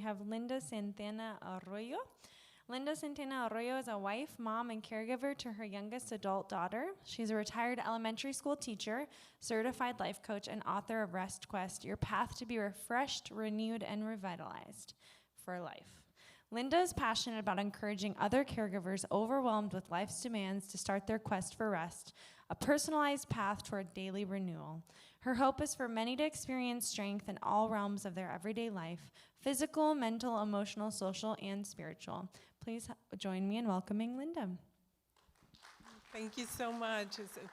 have Linda Santana Arroyo. Linda Santana Arroyo is a wife, mom, and caregiver to her youngest adult daughter. She's a retired elementary school teacher, certified life coach, and author of Rest Quest, Your Path to be Refreshed, Renewed, and Revitalized for Life. Linda is passionate about encouraging other caregivers overwhelmed with life's demands to start their quest for rest, a personalized path toward daily renewal. Her hope is for many to experience strength in all realms of their everyday life, physical, mental, emotional, social, and spiritual. Please join me in welcoming Linda. Thank you so much. It's an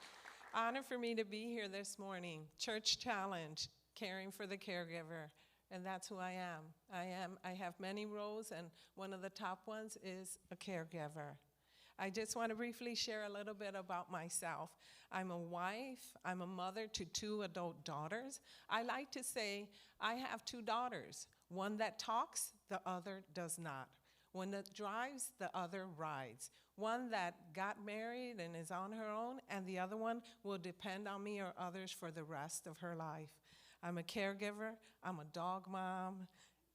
honor for me to be here this morning. Church Challenge, caring for the caregiver. And that's who I am. I have many roles, and one of the top ones is a caregiver. I just want to briefly share a little bit about myself. I'm a wife. I'm a mother to 2 adult daughters. I like to say I have 2 daughters. One that talks, the other does not. One that drives, the other rides. One that got married and is on her own, and the other one will depend on me or others for the rest of her life. I'm a caregiver, I'm a dog mom,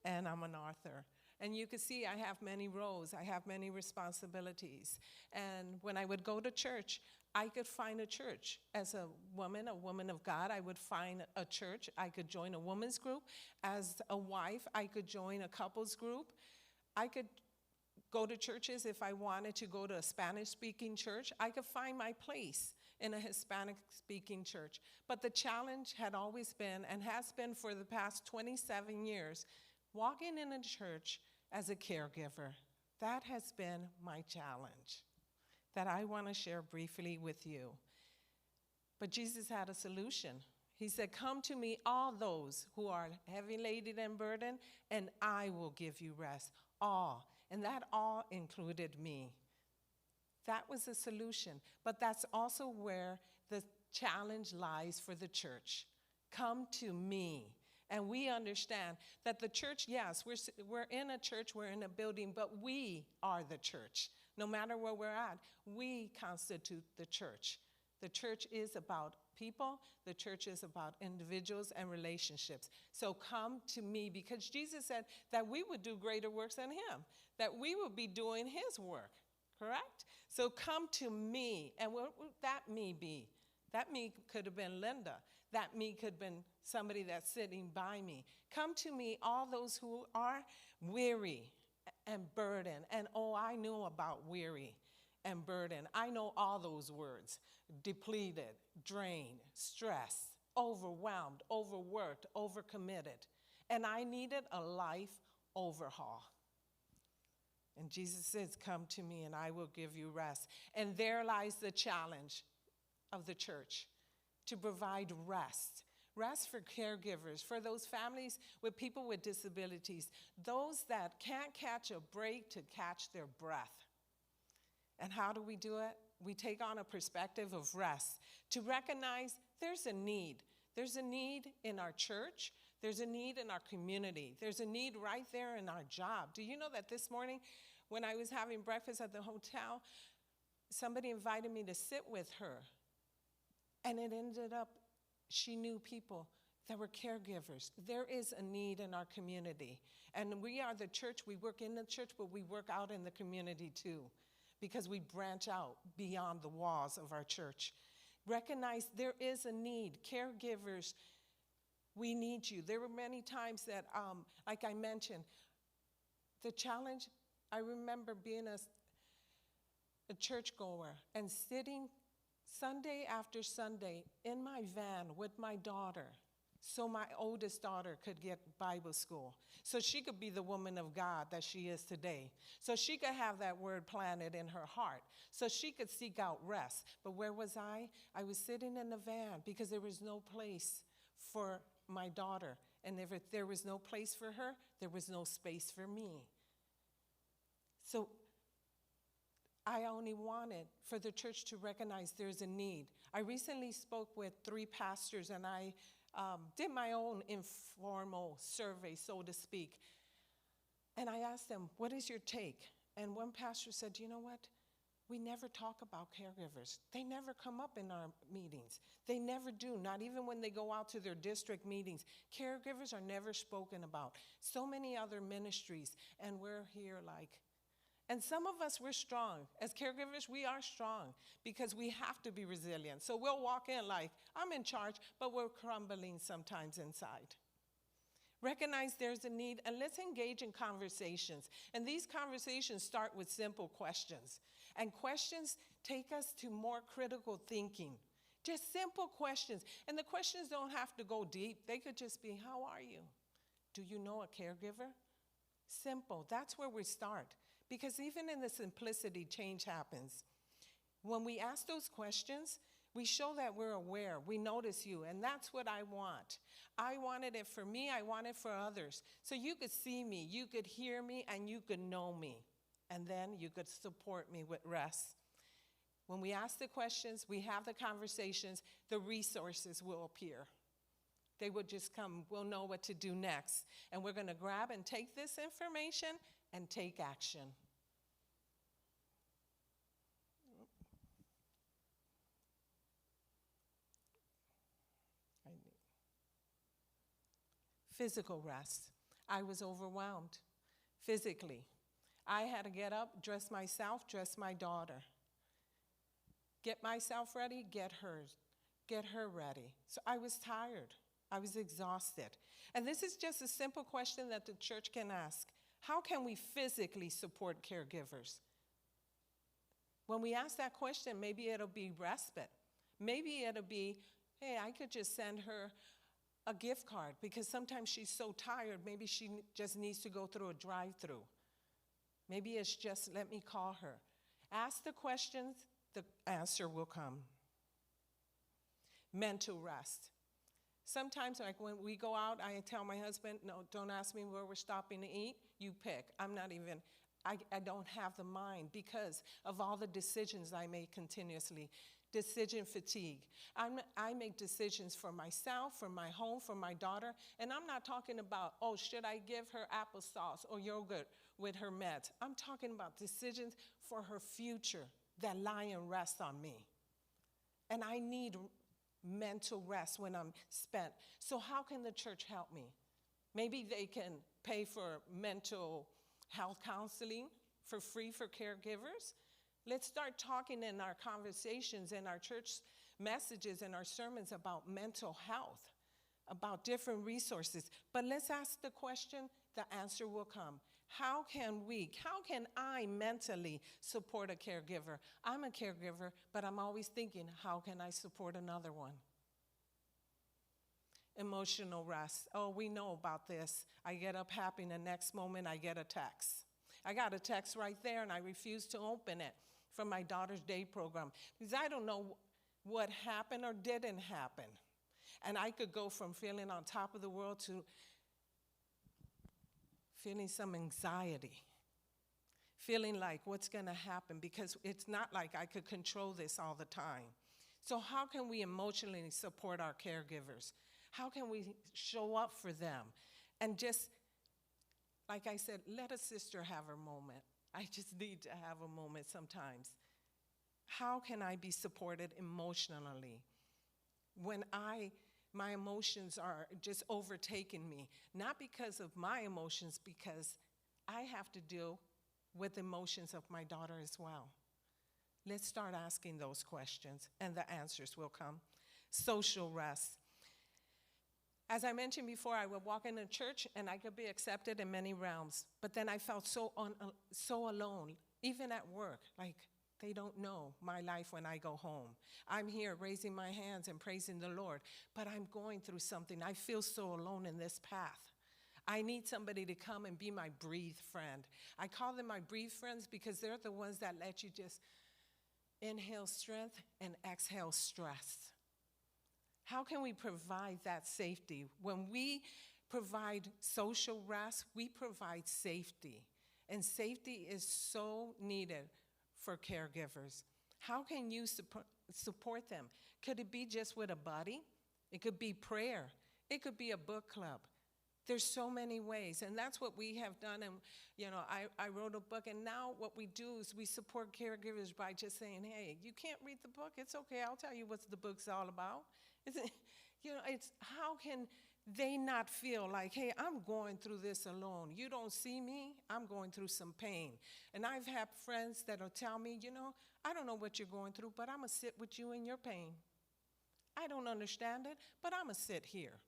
and I'm an author. And you can see I have many roles, I have many responsibilities. And when I would go to church, I could find a church. As a woman of God, I would find a church. I could join a women's group. As a wife, I could join a couples group. I could go to churches if I wanted to go to a Spanish-speaking church. I could find my place in a Hispanic-speaking church. But the challenge had always been, and has been for the past 27 years, walking in a church as a caregiver. That has been my challenge that I want to share briefly with you. But Jesus had a solution. He said, "Come to me, all those who are heavy laden and burdened, and I will give you rest." All. And that all included me. That was the solution. But that's also where the challenge lies for the church. Come to me. And we understand that the church, yes, we're in a church, we're in a building, but we are the church. No matter where we're at, we constitute the church. The church is about people. The church is about individuals and relationships. So come to me, because Jesus said that we would do greater works than him, that we would be doing his work, correct? So come to me. And what would that me be? That me could have been Linda. That me could have been somebody that's sitting by me. Come to me, all those who are weary and burdened. And oh, I knew about weary and burden. I know all those words: depleted, drained, stressed, overwhelmed, overworked, overcommitted. And I needed a life overhaul. And Jesus says, "Come to me and I will give you rest." And there lies the challenge of the church, to provide rest. Rest for caregivers, for those families with people with disabilities, those that can't catch a break to catch their breath. And how do we do it? We take on a perspective of rest, to recognize there's a need. There's a need in our church. There's a need in our community. There's a need right there in our job. Do you know that this morning when I was having breakfast at the hotel, somebody invited me to sit with her. And it ended up, she knew people that were caregivers. There is a need in our community. And we are the church. We work in the church, but we work out in the community too, because we branch out beyond the walls of our church. Recognize there is a need. Caregivers, we need you. There were many times that, like I mentioned, the challenge, I remember being a churchgoer and sitting Sunday after Sunday in my van with my daughter, so my oldest daughter could get Bible school, so she could be the woman of God that she is today, so she could have that word planted in her heart, so she could seek out rest. But where was I? I was sitting in the van because there was no place for my daughter. And if there was no place for her, there was no space for me. So I only wanted for the church to recognize there's a need. I recently spoke with 3 pastors, and I did my own informal survey, so to speak. And I asked them, what is your take? And one pastor said, you know what? We never talk about caregivers. They never come up in our meetings. They never do, not even when they go out to their district meetings. Caregivers are never spoken about. So many other ministries, and we're here like, and some of us, we're strong. As caregivers, we are strong because we have to be resilient. So we'll walk in like, I'm in charge, but we're crumbling sometimes inside. Recognize there's a need, and let's engage in conversations. And these conversations start with simple questions. And questions take us to more critical thinking. Just simple questions. And the questions don't have to go deep. They could just be, how are you? Do you know a caregiver? Simple. That's where we start. Because even in the simplicity, change happens. When we ask those questions, we show that we're aware. We notice you, and that's what I want. I wanted it for me. I want it for others. So you could see me, you could hear me, and you could know me. And then you could support me with rest. When we ask the questions, we have the conversations, the resources will appear. They will just come. We'll know what to do next. And we're going to grab and take this information and take action. Physical rest. I was overwhelmed physically. I had to get up, dress myself, dress my daughter. Get myself ready, get her ready. So I was tired. I was exhausted. And this is just a simple question that the church can ask. How can we physically support caregivers? When we ask that question, maybe it'll be respite. Maybe it'll be, hey, I could just send her a gift card because sometimes she's so tired, maybe she just needs to go through a drive-through. Maybe it's just, let me call her. Ask the questions, the answer will come. Mental rest. Sometimes, like when we go out, I tell my husband, no, don't ask me where we're stopping to eat. You pick. I don't have the mind because of all the decisions I make continuously. Decision fatigue. I make decisions for myself, for my home, for my daughter, and I'm not talking about, oh, should I give her applesauce or yogurt with her meds? I'm talking about decisions for her future that lie and rest on me. And I need mental rest when I'm spent. So how can the church help me? Maybe they can pay for mental health counseling for free for caregivers. Let's start talking in our conversations, in our church messages, and our sermons about mental health, about different resources. But let's ask the question, the answer will come. How can I mentally support a caregiver? I'm a caregiver, but I'm always thinking, how can I support another one? Emotional rest. Oh, we know about this. I get up happy, and the next moment I get a text. I got a text right there, and I refuse to open it from my daughter's day program because I don't know what happened or didn't happen. And I could go from feeling on top of the world to feeling some anxiety, feeling like what's going to happen because it's not like I could control this all the time. So how can we emotionally support our caregivers? How can we show up for them? And just, like I said, let a sister have her moment. I just need to have a moment sometimes. How can I be supported emotionally when my emotions are just overtaking me? Not because of my emotions, because I have to deal with emotions of my daughter as well. Let's start asking those questions, and the answers will come. Social rest. As I mentioned before, I would walk into church and I could be accepted in many realms, but then I felt so alone, even at work, like they don't know my life when I go home. I'm here raising my hands and praising the Lord, but I'm going through something. I feel so alone in this path. I need somebody to come and be my breathe friend. I call them my breathe friends because they're the ones that let you just inhale strength and exhale stress. How can we provide that safety? When we provide social rest, we provide safety. And safety is so needed for caregivers. How can you support them? Could it be just with a buddy? It could be prayer. It could be a book club. There's so many ways, and that's what we have done. And, I wrote a book, and now what we do is we support caregivers by just saying, hey, you can't read the book, it's okay, I'll tell you what the book's all about. It's how can they not feel like, hey, I'm going through this alone. You don't see me, I'm going through some pain. And I've had friends that'll tell me, I don't know what you're going through, but I'm going to sit with you in your pain. I don't understand it, but I'm going to sit here.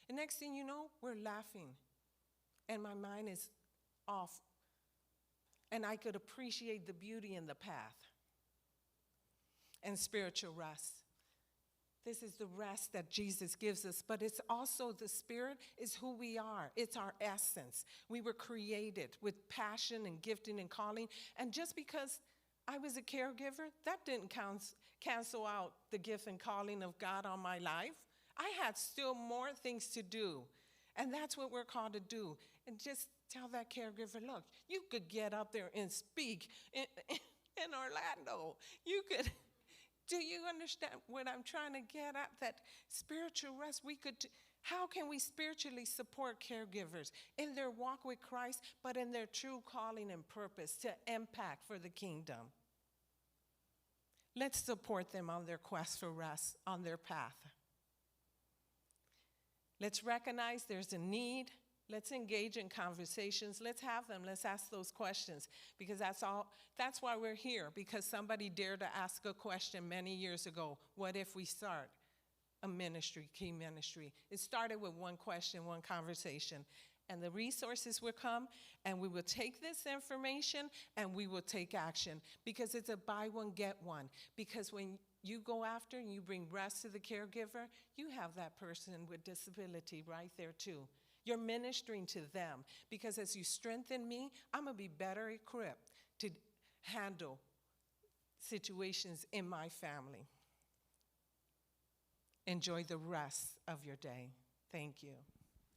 And next thing you know, we're laughing, and my mind is off, and I could appreciate the beauty in the path. And spiritual rest. This is the rest that Jesus gives us, but it's also the Spirit is who we are. It's our essence. We were created with passion and gifting and calling, and just because I was a caregiver, that didn't cancel out the gift and calling of God on my life. I had still more things to do, and that's what we're called to do. And just tell that caregiver, look, you could get up there and speak in Orlando. You could, do you understand what I'm trying to get at? That spiritual rest, how can we spiritually support caregivers in their walk with Christ, but in their true calling and purpose to impact for the kingdom? Let's support them on their quest for rest, on their path. Let's recognize there's a need. Let's engage in conversations. Let's have them. Let's ask those questions, because that's why we're here, because somebody dared to ask a question many years ago. What if we start a ministry, key ministry? It started with one question, one conversation. And the resources will come, and we will take this information and we will take action, because it's a buy one, get one. Because when you go after and you bring rest to the caregiver, you have that person with disability right there too. You're ministering to them, because as you strengthen me, I'm going to be better equipped to handle situations in my family. Enjoy the rest of your day. Thank you.